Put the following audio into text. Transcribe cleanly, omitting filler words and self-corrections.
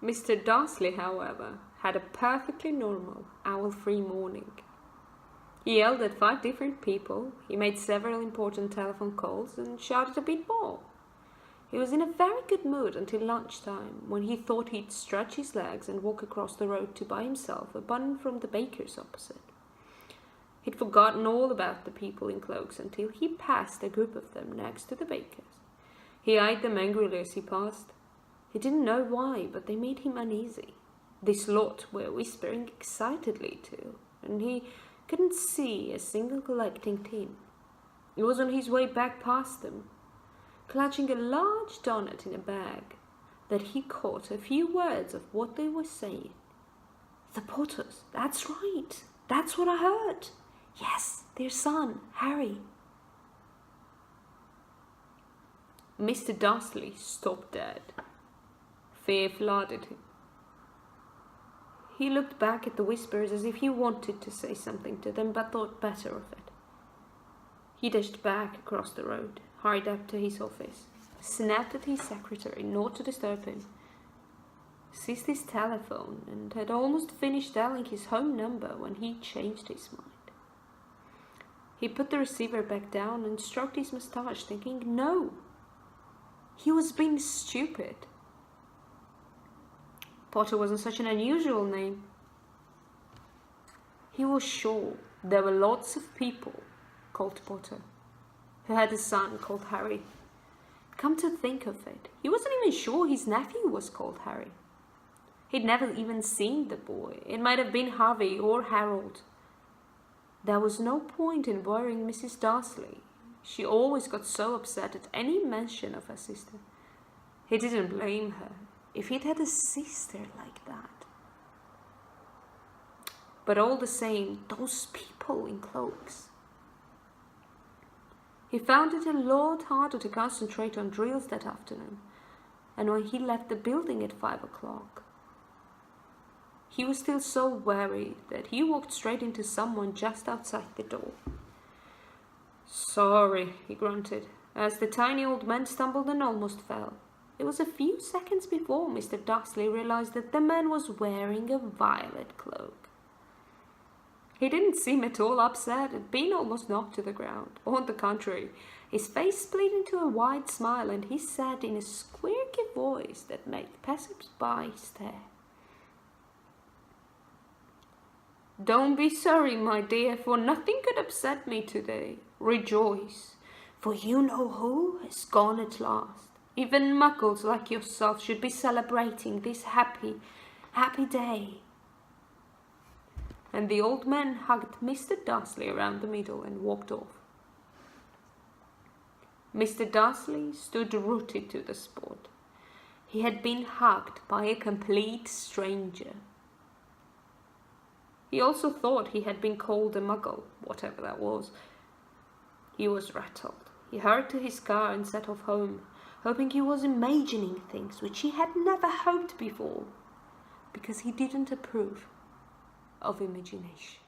Mr. Darcy, however, had a perfectly normal, owl-free morning. He yelled at 5 different people, he made several important telephone calls, and shouted a bit more. He was in a very good mood until lunchtime, when he thought he'd stretch his legs and walk across the road to buy himself a bun from the baker's opposite. He'd forgotten all about the people in cloaks until he passed a group of them next to the baker's. He eyed them angrily as he passed. He didn't know why, but they made him uneasy. This lot were whispering excitedly too, and he couldn't see a single collecting tin. He was on his way back past them, clutching a large donut in a bag, that he caught a few words of what they were saying. The Potters, that's right, that's what I heard. Yes, their son, Harry. Mr. Darcy stopped dead. Fear flooded him. He looked back at the whispers as if he wanted to say something to them, but thought better of it. He dashed back across the road, hurried up to his office, snapped at his secretary not to disturb him, seized his telephone, and had almost finished dialing his home number when he changed his mind. He put the receiver back down and stroked his moustache, thinking, no, he was being stupid. Potter wasn't such an unusual name. He was sure there were lots of people called Potter who had a son called Harry. Come to think of it, he wasn't even sure his nephew was called Harry. He'd never even seen the boy. It might have been Harvey or Harold. There was no point in worrying Mrs. Darcy. She always got so upset at any mention of her sister. He didn't blame her if he'd had a sister like that. But all the same, those people in cloaks. He found it a lot harder to concentrate on drills that afternoon, and when he left the building at 5 o'clock, he was still so worried that he walked straight into someone just outside the door. Sorry, he grunted, as the tiny old man stumbled and almost fell. It was a few seconds before Mr. Darcy realized that the man was wearing a violet cloak. He didn't seem at all upset at being almost knocked to the ground. On the contrary, his face split into a wide smile, and he said in a squeaky voice that made passers-by stare, "Don't be sorry, my dear, for nothing could upset me today. Rejoice, for you know who has gone at last. Even muggles like yourself should be celebrating this happy, happy day." And the old man hugged Mr. Darcy around the middle and walked off. Mr. Darcy stood rooted to the spot. He had been hugged by a complete stranger. He also thought he had been called a muggle, whatever that was. He was rattled. He hurried to his car and set off home, hoping he was imagining things which he had never hoped before, because he didn't approve of imagination.